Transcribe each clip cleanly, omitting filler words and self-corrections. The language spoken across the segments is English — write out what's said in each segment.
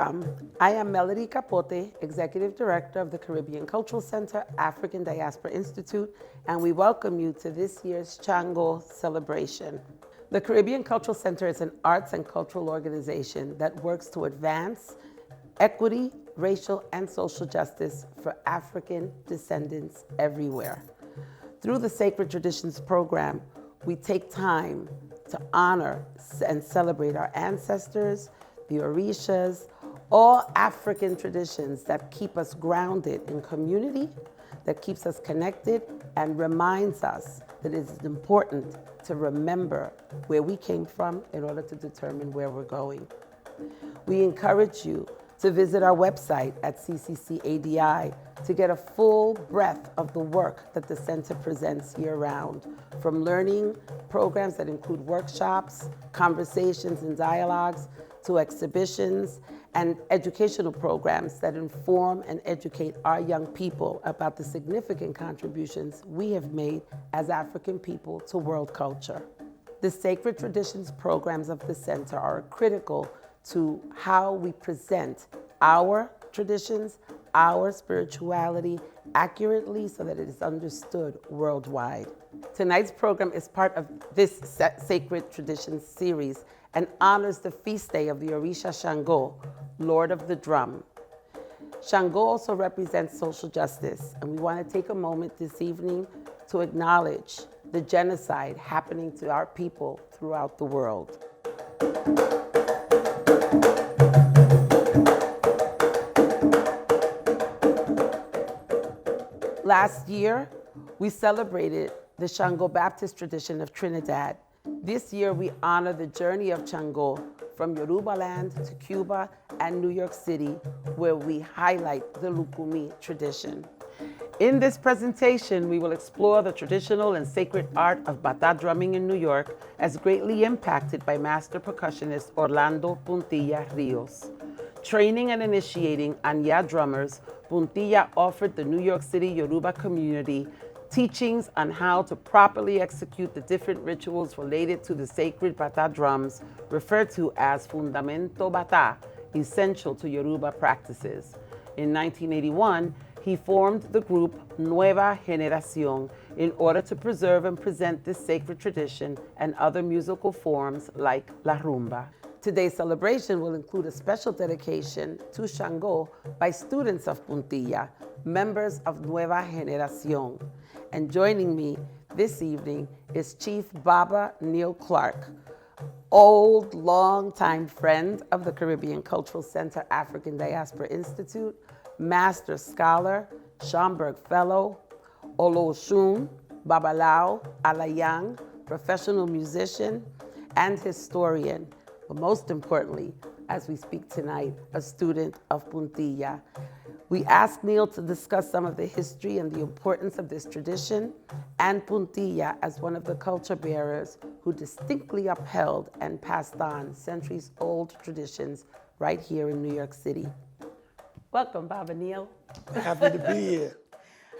Welcome. I am Melody Capote, Executive Director of the Caribbean Cultural Center, African Diaspora Institute, and we welcome you to this year's Changó celebration. The Caribbean Cultural Center is an arts and cultural organization that works to advance equity, racial, and social justice for African descendants everywhere. Through the Sacred Traditions program, we take time to honor and celebrate our ancestors, the Orishas, all African traditions that keep us grounded in community, that keeps us connected, and reminds us that it is important to remember where we came from in order to determine where we're going. We encourage you to visit our website at CCCADI to get a full breadth of the work that the center presents year-round, from learning programs that include workshops, conversations and dialogues, to exhibitions and educational programs that inform and educate our young people about the significant contributions we have made as African people to world culture. The Sacred Traditions programs of the center are critical to how we present our traditions, our spirituality accurately so that it is understood worldwide. Tonight's program is part of this Sacred Traditions series and honors the feast day of the Orisha Changó, Lord of the Drum. Changó also represents social justice, and we want to take a moment this evening to acknowledge the genocide happening to our people throughout the world. Last year, we celebrated the Changó Baptist tradition of Trinidad. This year, we honor the journey of Changó from Yoruba land to Cuba and New York City, where we highlight the Lucumí tradition. In this presentation, we will explore the traditional and sacred art of Batá drumming in New York as greatly impacted by master percussionist Orlando Puntilla Ríos. Training and initiating Anya drummers, Puntilla offered the New York City Yoruba community teachings on how to properly execute the different rituals related to the sacred Batá drums, referred to as Fundamento Batá, essential to Yoruba practices. In 1981, he formed the group Nueva Generacion in order to preserve and present this sacred tradition and other musical forms like la rumba. Today's celebration will include a special dedication to Changó by students of Puntilla, members of Nueva Generacion. And joining me this evening is Chief Baba Neil Clarke, old, long-time friend of the Caribbean Cultural Center African Diaspora Institute, Master Scholar, Schomburg Fellow, Oloshun, Babalao, Alayang, professional musician, and historian. But most importantly, as we speak tonight, a student of Puntilla. We asked Neil to discuss some of the history and the importance of this tradition, and Puntilla as one of the culture bearers who distinctly upheld and passed on centuries-old traditions right here in New York City. Welcome, Baba Neil. Happy to be here.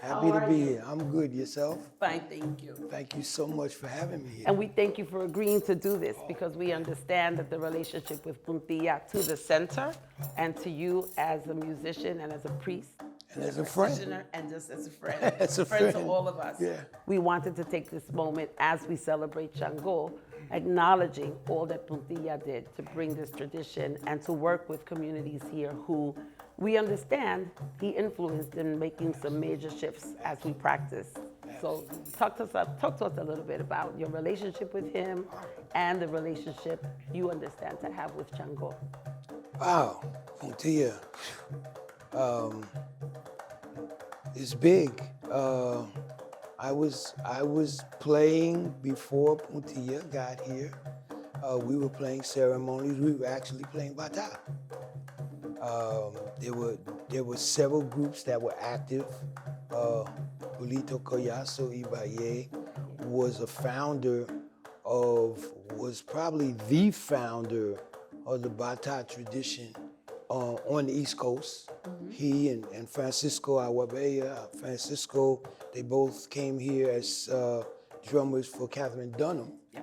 Happy to be here. I'm good. Yourself? Fine, thank you. Thank you so much for having me here. And we thank you for agreeing to do this because we understand that the relationship with Puntilla to the center and to you as a musician and as a priest. And as a friend. And just as a friend. As a friend to friend. all of us. Yeah. We wanted to take this moment as we celebrate Changó, acknowledging all that Puntilla did to bring this tradition and to work with communities here who we understand he influenced in making some major shifts as we practice. So talk to us a little bit about your relationship with him and the relationship you understand to have with Changó. Wow, Puntilla. It's big. I was playing before Puntilla got here. We were playing ceremonies. We were actually playing Batá. There were several groups that were active. Julito Collazo Ibaye was probably the founder of the Batá tradition on the East Coast. Mm-hmm. He and Francisco Aguabella, they both came here as drummers for Catherine Dunham. Yeah.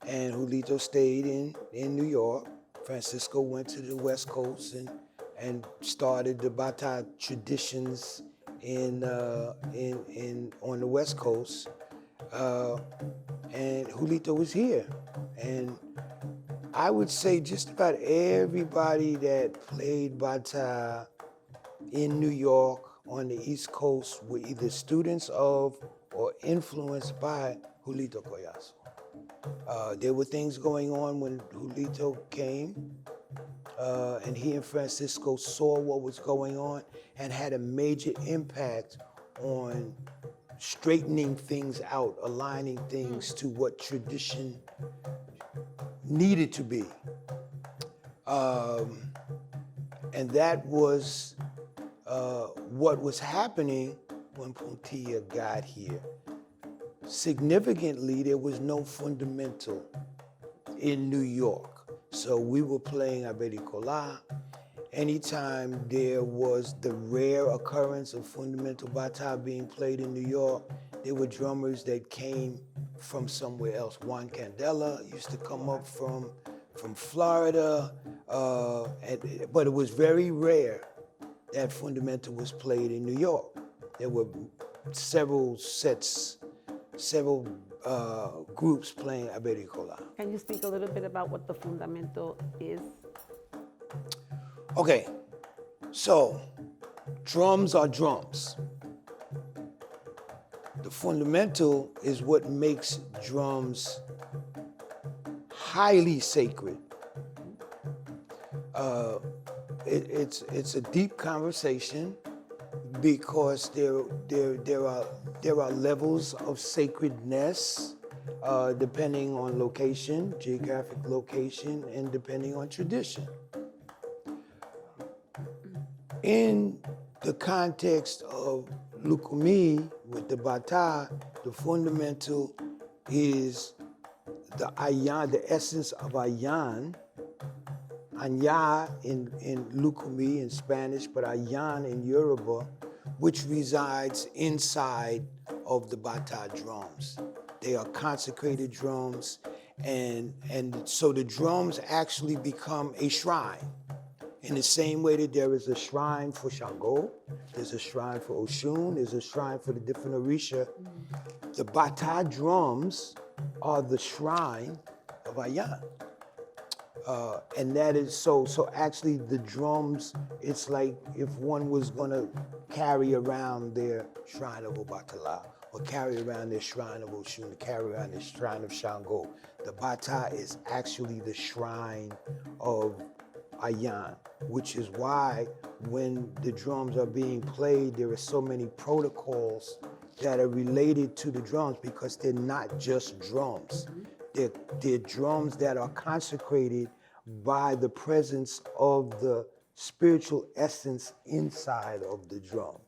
Yeah. And Julito stayed in New York Francisco went to the West Coast and started the Batá traditions on the West Coast. And Julito was here. And I would say just about everybody that played Batá in New York on the East Coast were either students of or influenced by Julito Collazo. There were things going on when Julito came, and he and Francisco saw what was going on and had a major impact on straightening things out, aligning things to what tradition needed to be. And that was what was happening when Puntilla got here. Significantly, there was no fundamental in New York. So we were playing Abericola. Anytime there was the rare occurrence of Fundamento Batá being played in New York, there were drummers that came from somewhere else. Juan Candela used to come up from Florida, but it was very rare that Fundamento was played in New York. There were several groups playing Abericola. Can you speak a little bit about what the Fundamento is? Okay, so drums are drums. The fundamental is what makes drums highly sacred. It's a deep conversation because there are levels of sacredness depending on location, geographic location, and depending on tradition. In the context of Lucumí with the Batá, the fundamental is the ayan, the essence of ayan. Anya in Lucumí in Spanish, but ayan in Yoruba, which resides inside of the Batá drums. They are consecrated drums, and so the drums actually become a shrine. In the same way that there is a shrine for Changó, there's a shrine for Oshun, there's a shrine for the different Orisha. The Batá drums are the shrine of Ayan. And that is so actually the drums, it's like if one was gonna carry around their shrine of Obatala, or carry around their shrine of Oshun, or carry around their shrine of Changó. The Batá is actually the shrine of Ayan, which is why when the drums are being played, there are so many protocols that are related to the drums because they're not just drums. They're drums that are consecrated by the presence of the spiritual essence inside of the drum.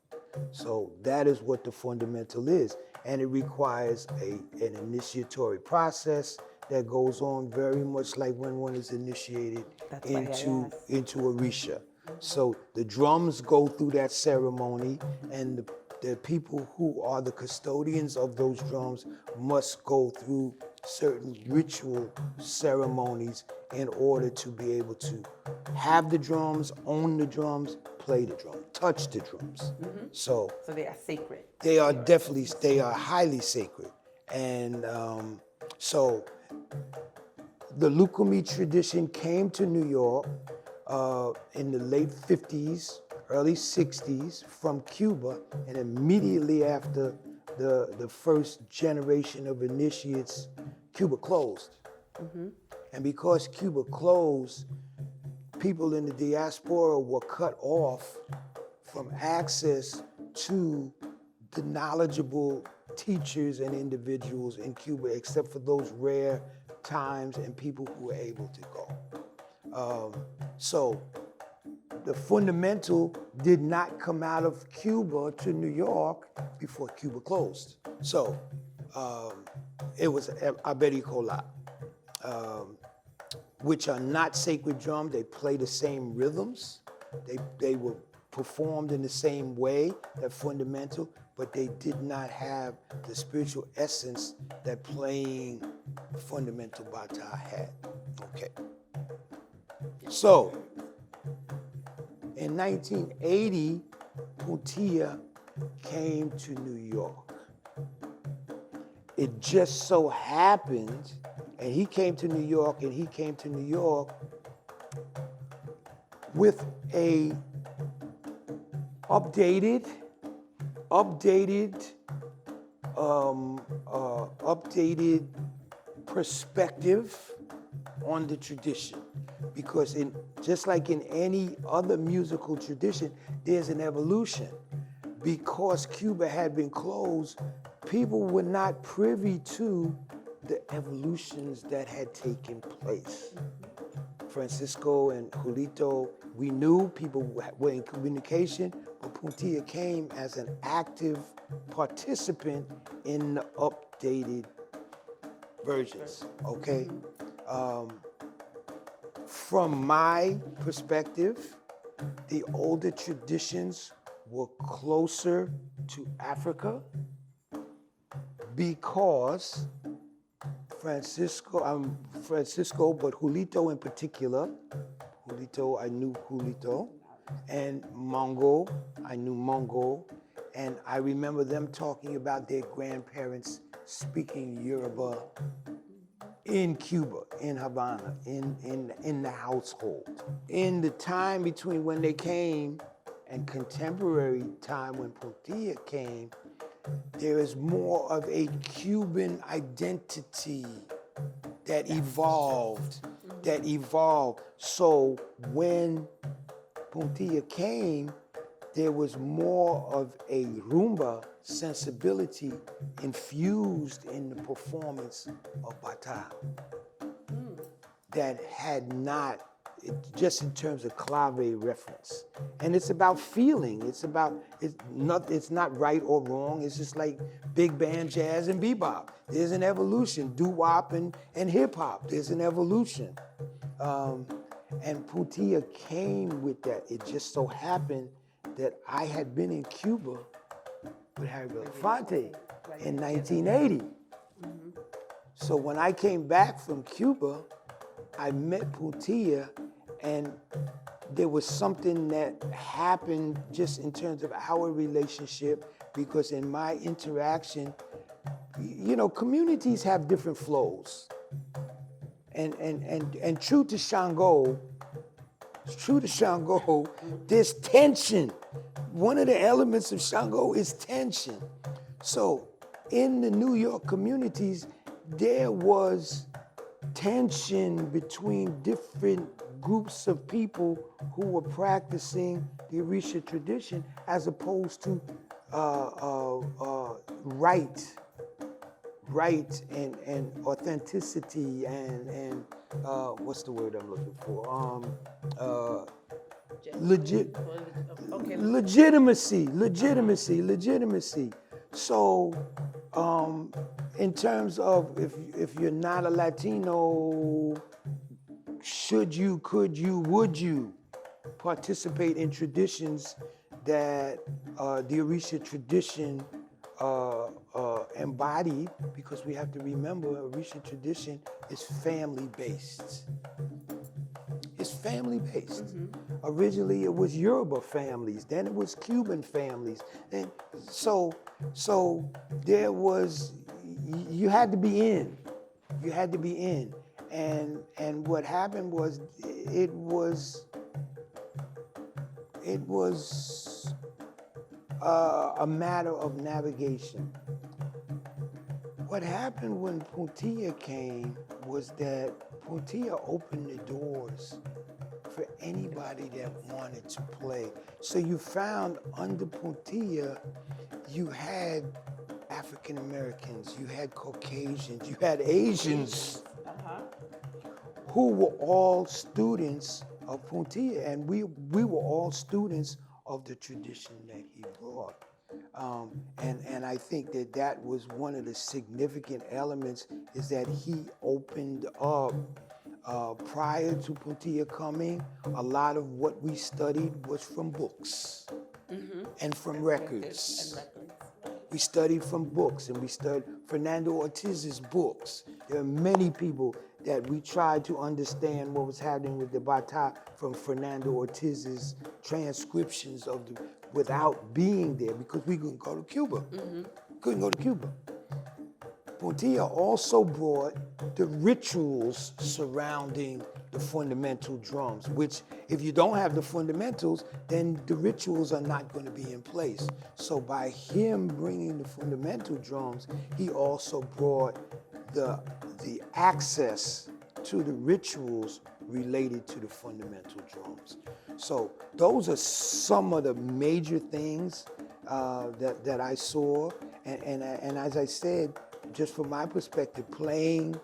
So that is what the fundamental is. And it requires an initiatory process that goes on very much like when one is initiated into Orisha. So the drums go through that ceremony, and the people who are the custodians of those drums must go through certain ritual ceremonies in order to be able to have the drums, own the drums, play the drum, touch the drums. So they are sacred. They are definitely, they are highly sacred. And so the Lucumí tradition came to New York in the late 50s, early 60s from Cuba, and immediately after the first generation of initiates, Cuba closed. And because Cuba closed, people in the diaspora were cut off from access to the knowledgeable teachers and individuals in Cuba, except for those rare times and people who were able to go. So the fundamental did not come out of Cuba to New York before Cuba closed. So it was Abericola, which are not sacred drums. They play the same rhythms. They were performed in the same way, that fundamental, but they did not have the spiritual essence that playing Fundamento Batá had. Okay. So, in 1980, Puntilla came to New York. It just so happened, and he came to New York with a updated perspective on the tradition. Because just like in any other musical tradition, there's an evolution. Because Cuba had been closed, people were not privy to the evolutions that had taken place. Francisco and Julito, we knew people were in communication, but Puntilla came as an active participant in the updated versions, okay? From my perspective, the older traditions were closer to Africa because Francisco, but Julito in particular, I knew Julito, and Mongo, I knew Mongo, and I remember them talking about their grandparents speaking Yoruba in Cuba, in Havana, in the household. In the time between when they came and contemporary time when Puntilla came, there is more of a Cuban identity that evolved. So when Puntilla came, there was more of a rumba sensibility infused in the performance of Batá that had not, just in terms of clave reference. And it's about feeling. It's not right or wrong. It's just like big band jazz and bebop. There's an evolution. Doo-wop and hip hop. There's an evolution. And Puntilla came with that. It just so happened that I had been in Cuba with Harry Belafonte in 1980. So when I came back from Cuba, I met Puntilla, and there was something that happened just in terms of our relationship, because in my interaction, communities have different flows. And true to Changó, there's tension. One of the elements of Changó is tension. So in the New York communities, there was tension between different groups of people who were practicing the Orisha tradition as opposed to right and authenticity and what's the word I'm looking for? Legitimacy. So in terms of if you're not a Latino, should you, could you, would you participate in traditions that the Orisha tradition embodied? Because we have to remember, Orisha tradition is family-based. It's family-based. Originally, it was Yoruba families. Then it was Cuban families. And so there was, you had to be in. You had to be in. And what happened was, it was a matter of navigation. What happened when Puntilla came was that Puntilla opened the doors for anybody that wanted to play. So you found under Puntilla, you had African Americans, you had Caucasians, you had Asians, who were all students of Puntilla, and we were all students of the tradition that he brought. And I think that was one of the significant elements, is that he opened up. Prior to Puntilla coming, a lot of what we studied was from books and from records. We studied from books, and we studied Fernando Ortiz's books. There are many people that we tried to understand what was happening with the Batá from Fernando Ortiz's transcriptions of the, without being there, because we couldn't go to Cuba. Couldn't go to Cuba. Puntilla also brought the rituals surrounding the fundamental drums, which if you don't have the fundamentals, then the rituals are not going to be in place. So by him bringing the fundamental drums, he also brought the access to the rituals related to the fundamental drums. So those are some of the major things that I saw, and as I said, just from my perspective, playing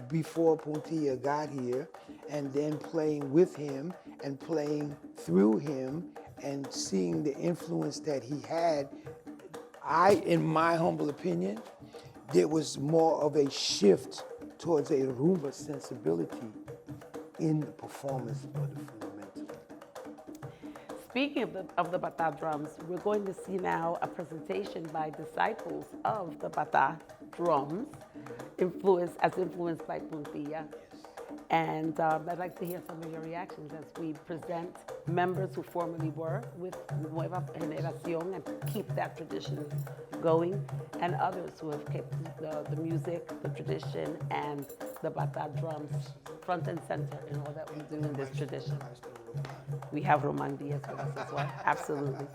before Puntilla got here, and then playing with him and playing through him and seeing the influence that he had, in my humble opinion, there was more of a shift towards a rumba sensibility in the performance of the fundamental. Speaking of the Batá drums, we're going to see now a presentation by disciples of the Batá drums, influenced by Puntilla. And I'd like to hear some of your reactions as we present members who formerly were with Nueva Generacion and keep that tradition going, and others who have kept the music, the tradition, and the Batá drums front and center in all that we do in this tradition. We have Roman Diaz with us as well, absolutely.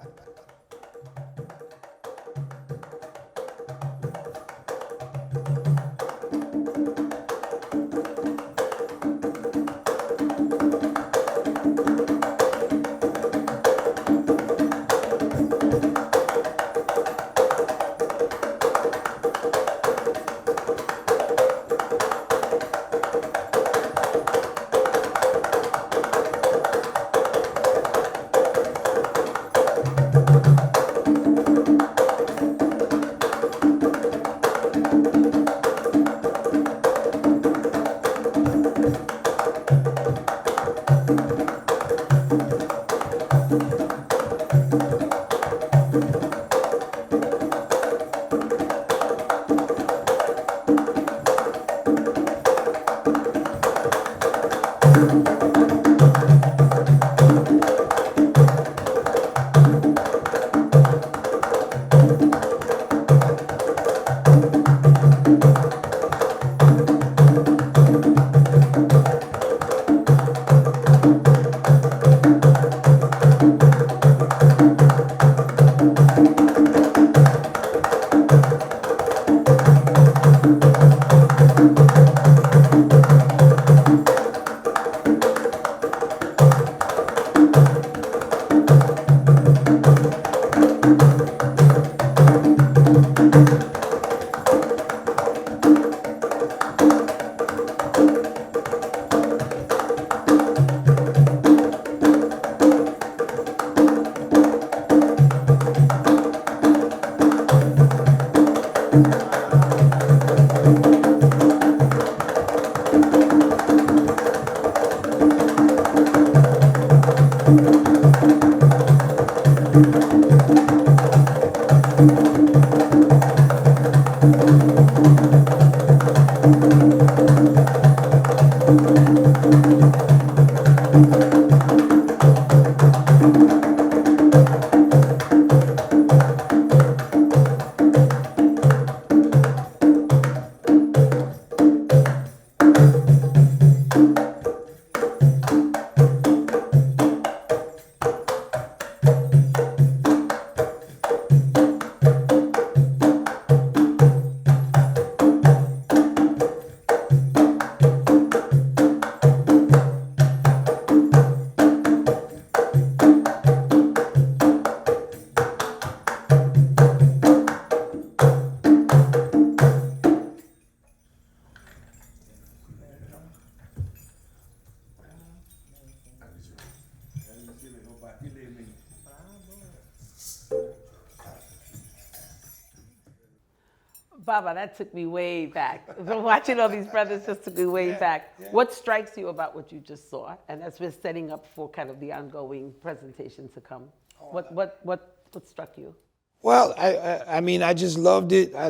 Baba, that took me way back. Watching all these brothers just took me way back. Yeah. What strikes you about what you just saw? And as we're setting up for kind of the ongoing presentation to come, what struck you? Well, I mean, I just loved it. I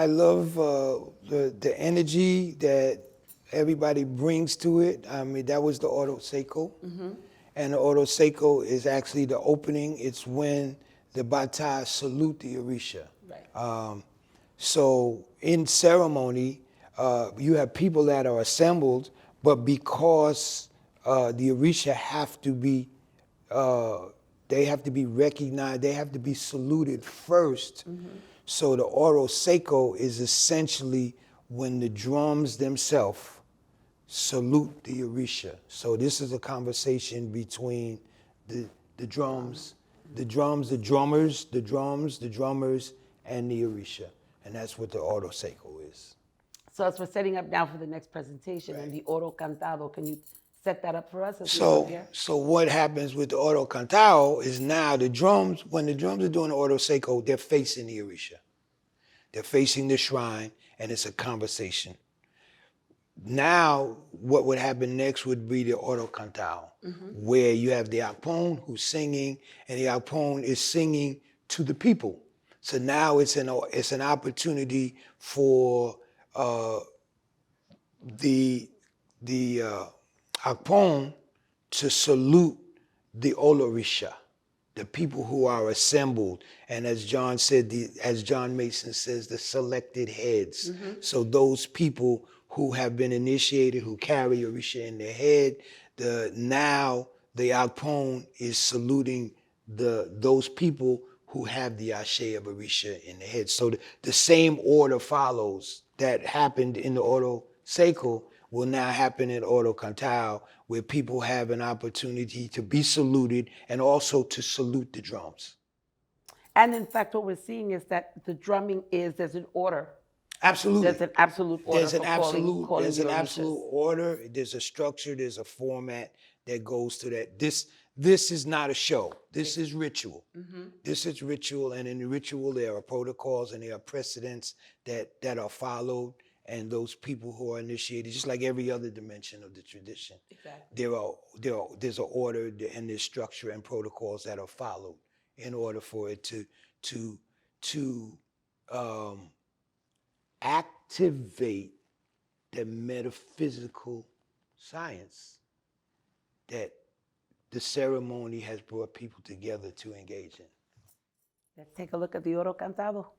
love the energy that everybody brings to it. I mean, that was the Oro Seiko. And the Oro Seiko is actually the opening. It's when the Batá salute the Orisha. Right. So in ceremony, you have people that are assembled, but because the Orisha have to be, they have to be recognized, they have to be saluted first. So the Oro Seiko is essentially when the drums themselves salute the Orisha. So this is a conversation between the drums, the drummers, the drummers, and the Orisha. And that's what the Oro Seiko is. So as we're setting up now for the next presentation and the Oro Cantado, can you set that up for us? So what happens with the Oro Cantado is now the drums, when the drums are doing the Oro Seiko, they're facing the Orisha. They're facing the shrine, and it's a conversation. Now, what would happen next would be the Oro Cantao, where you have the Alpone who's singing, and the Alpone is singing to the people. So now it's an opportunity for the Alpone to salute the Olorisha, the people who are assembled, and as John said, as John Mason says, the selected heads. So those people who have been initiated, who carry Orisha in their head, now the Alpone is saluting those people who have the Ashe of Orisha in their head. So the same order follows that happened in the Oro Seiko will now happen in Oro Cantao, where people have an opportunity to be saluted and also to salute the drums. And in fact, what we're seeing is that the drumming there's an order. Absolutely. There's an absolute order. There's an absolute Orishas. order. There's a structure. There's a format that goes to that. This is not a show. This is ritual. This is ritual, and in the ritual there are protocols and there are precedents that are followed, and those people who are initiated, just like every other dimension of the tradition, there's an order and there's structure and protocols that are followed in order for it to activate the metaphysical science that the ceremony has brought people together to engage in. Let's take a look at the Oro Cantado.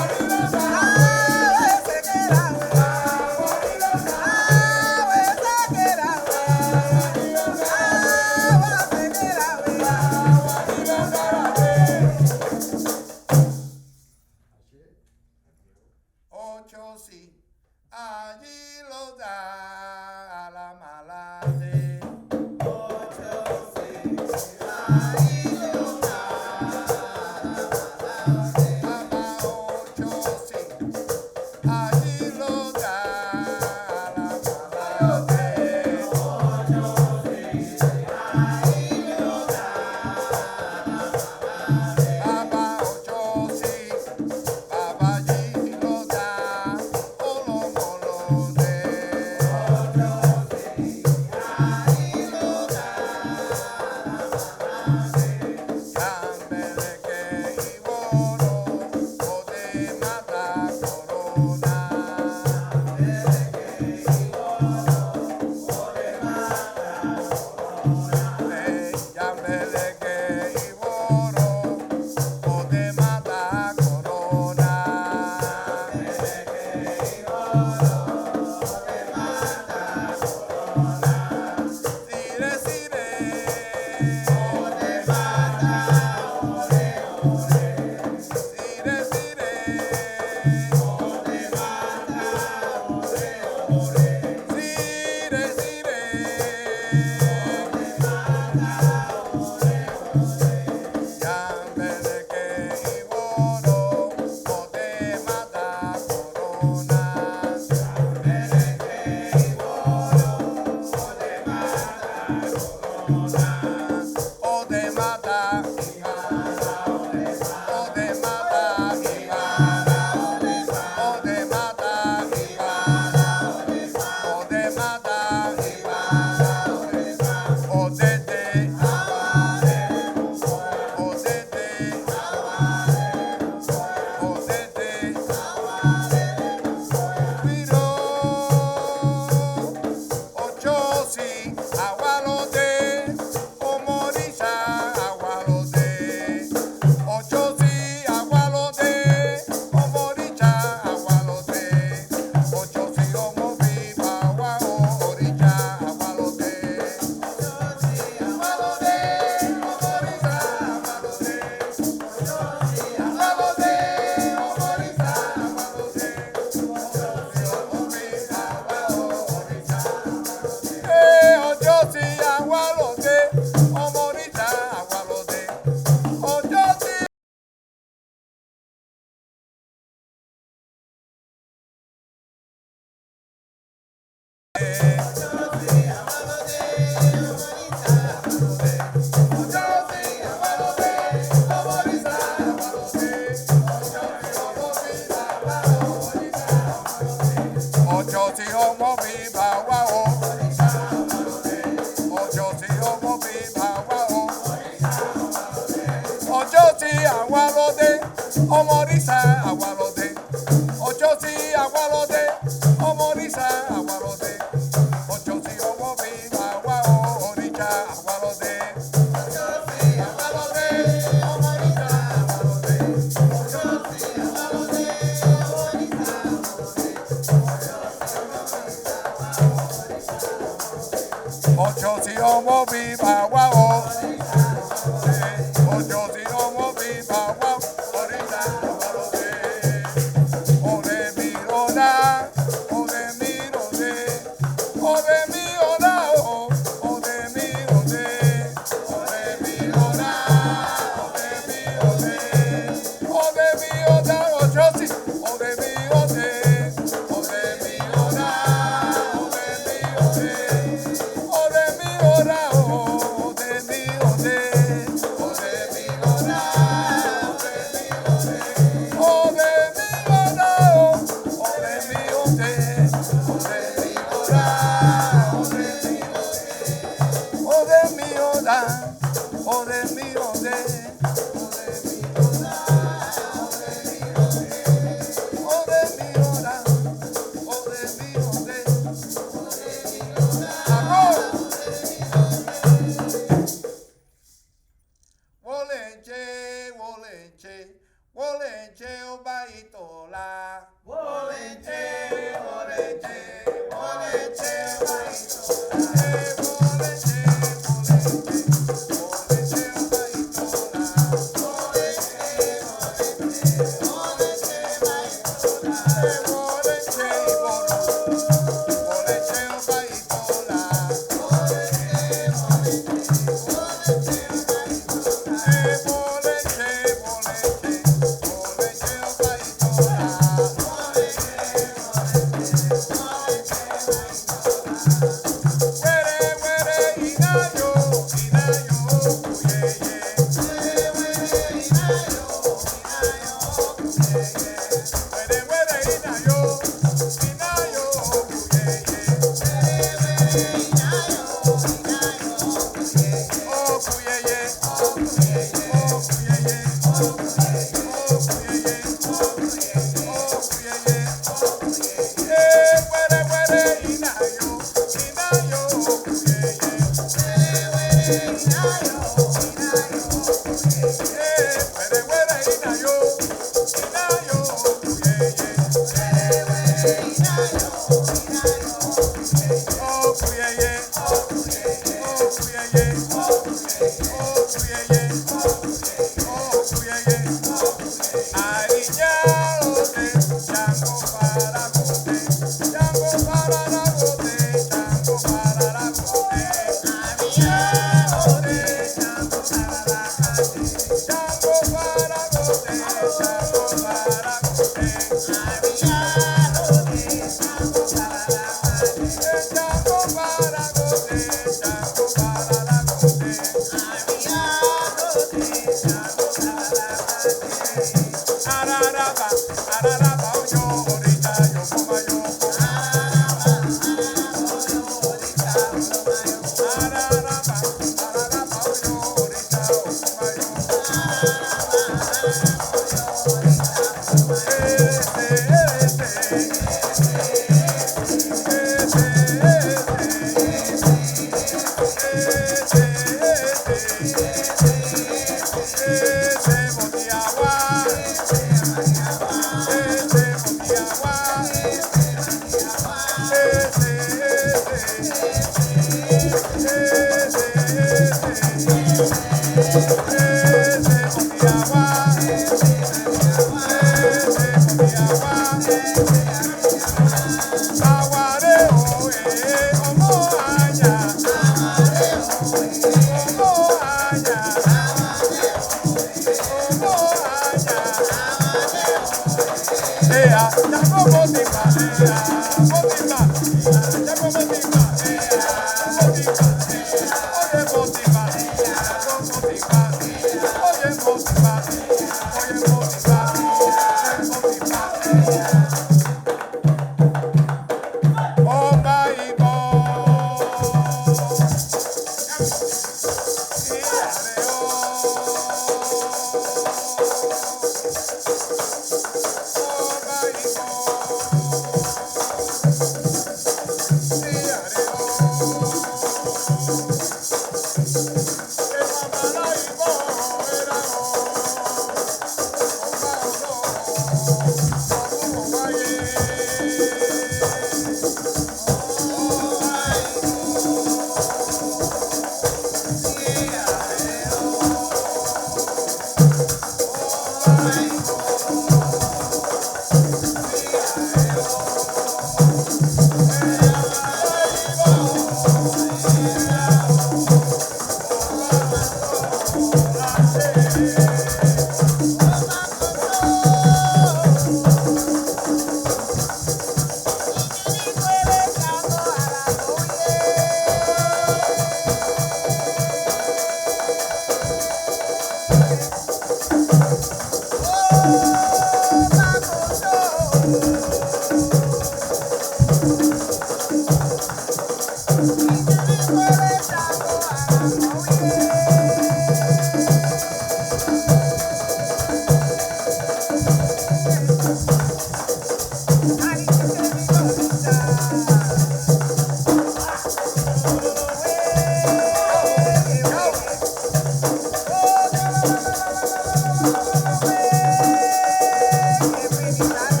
Every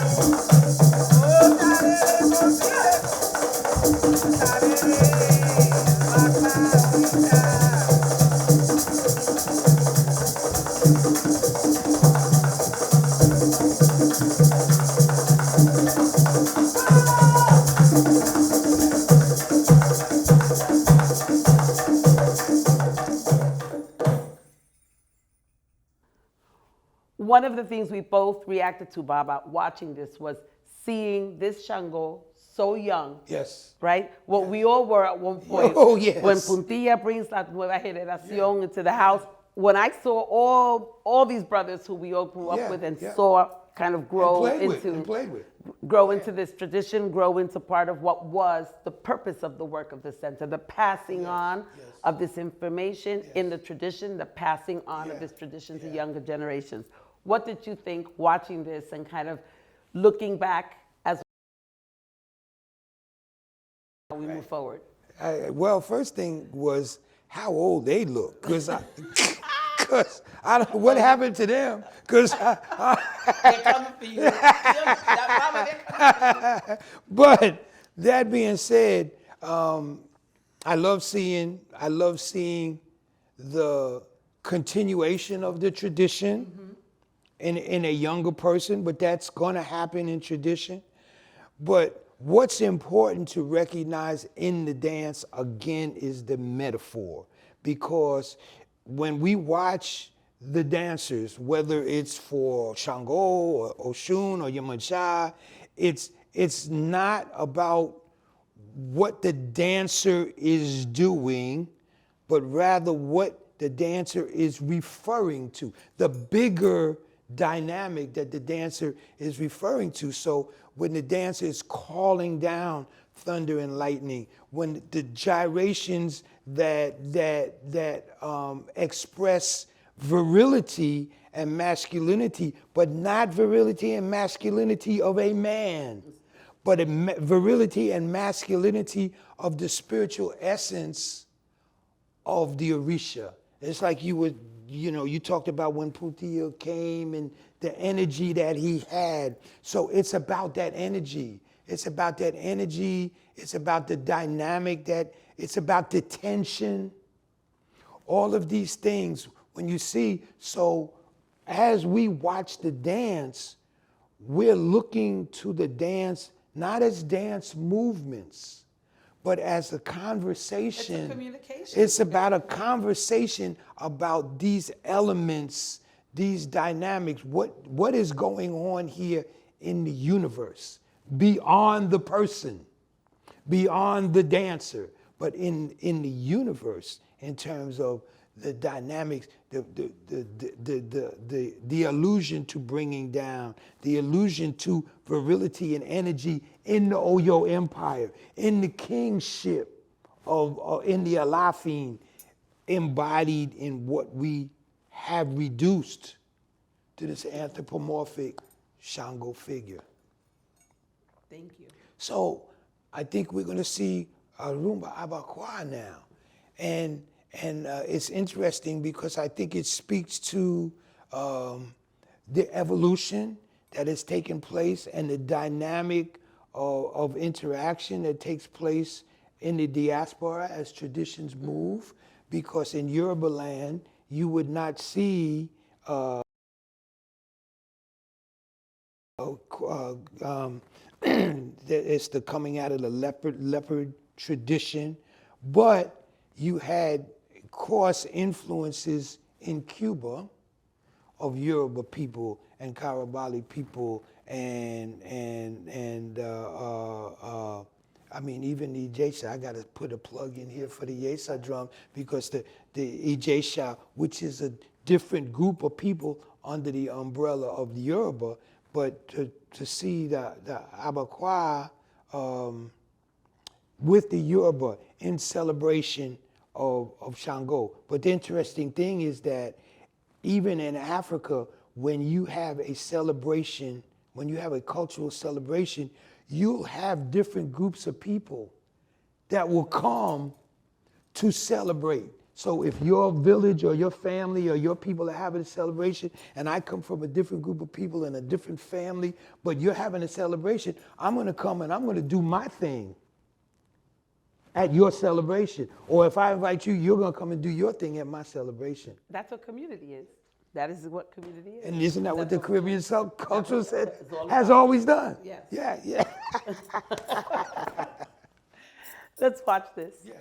One of the things we both reacted to, Baba, watching this was seeing this Changó so young. Yes. Right? What we all were at one point. Oh, yes. When Puntilla brings La Nueva Generacion into the house, when I saw all these brothers who we all grew up with and saw kind of grow into this tradition, grow into part of what was the purpose of the work of the center, the passing on of this information in the tradition, the passing on of this tradition to younger generations. What did you think watching this and kind of looking back as we move forward? Well, first thing was how old they look, because I don't know what happened to them, because they're coming for you. But that being said, I love seeing the continuation of the tradition in a younger person, but that's going to happen in tradition. But what's important to recognize in the dance, again, is the metaphor. Because when we watch the dancers, whether it's for Changó or Oshun or Yamansha, it's not about what the dancer is doing, but rather what the dancer is referring to, the bigger dynamic that the dancer is referring to. So when the dancer is calling down thunder and lightning, when the gyrations that express virility and masculinity, but not virility and masculinity of a man, but a virility and masculinity of the spiritual essence of the Orisha. It's like you talked about when Puntilla came and the energy that he had. So it's about that energy. It's about that energy. It's about the dynamic, it's about the tension. All of these things, when you see, so as we watch the dance, we're looking to the dance not as dance movements, but as a conversation. It's a communication. It's about a conversation about these elements, these dynamics, what is going on here in the universe, beyond the person, beyond the dancer, but in the universe, in terms of the dynamics, the allusion to bringing down, the allusion to virility and energy in the Oyo Empire, in the kingship in the Alafin, embodied in what we have reduced to this anthropomorphic Changó figure. Thank you. So I think we're going to see a rumba abakuá now. And it's interesting because I think it speaks to the evolution that has taken place and the dynamic of interaction that takes place in the diaspora as traditions move. Because in Yoruba land, you would not see it's the coming out of the leopard tradition, but you had cross influences in Cuba of Yoruba people and Karabali people and I mean, even the Ijesha, I got to put a plug in here for the Yesa drum, because the Ijesha, which is a different group of people under the umbrella of the Yoruba, but to see the abakuá with the Yoruba in celebration of Changó. But the interesting thing is that even in Africa, when you have a celebration, when you have a cultural celebration, you'll have different groups of people that will come to celebrate. So if your village or your family or your people are having a celebration, and I come from a different group of people in a different family, but you're having a celebration, I'm going to come and I'm going to do my thing at your celebration. Or if I invite you, you're going to come and do your thing at my celebration. That's what community is. That is what community is. And isn't that what the Caribbean culture said all has about. always done? Yes. Yeah, yeah. Let's watch this. Yeah.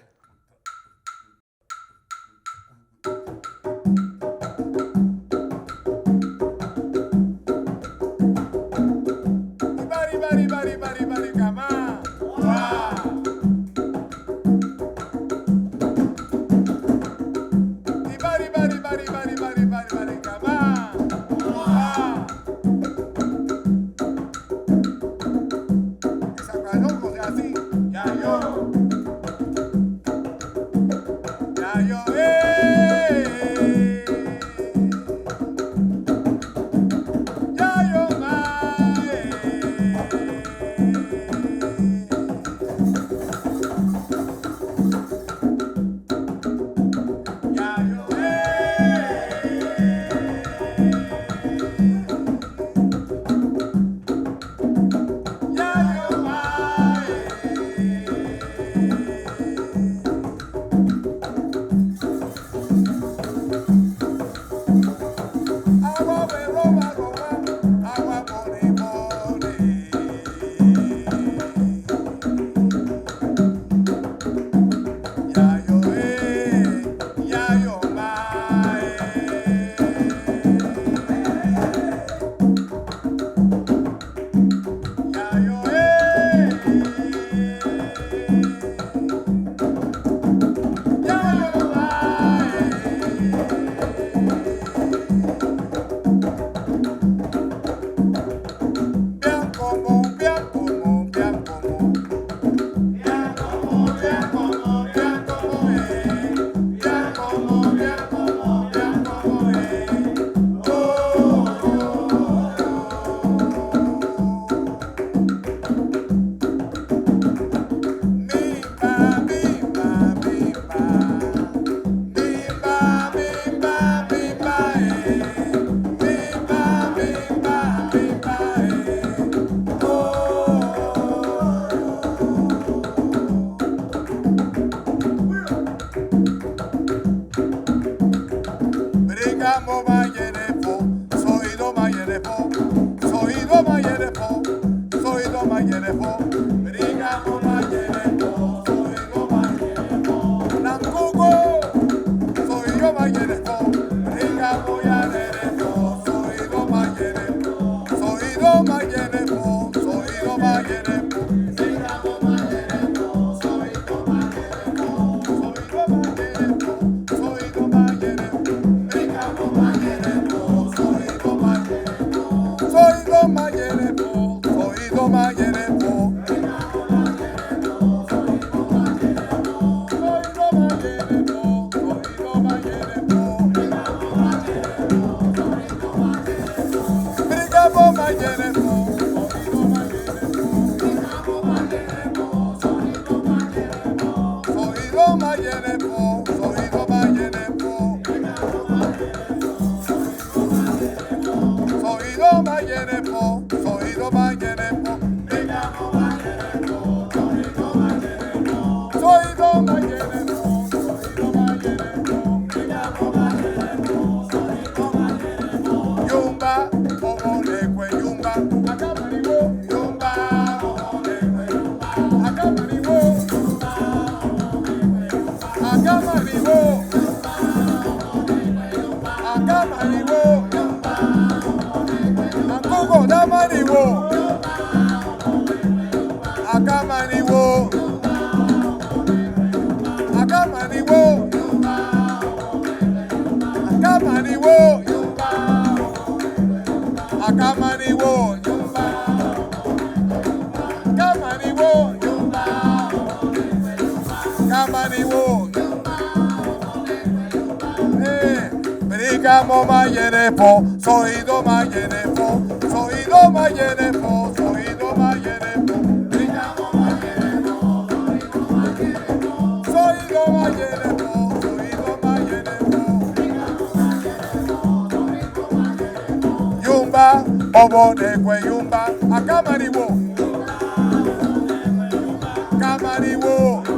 Akamariwo.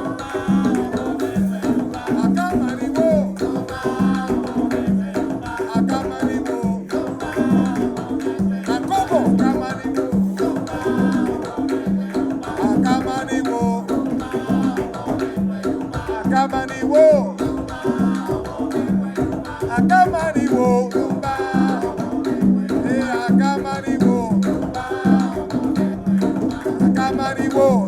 Camaribo.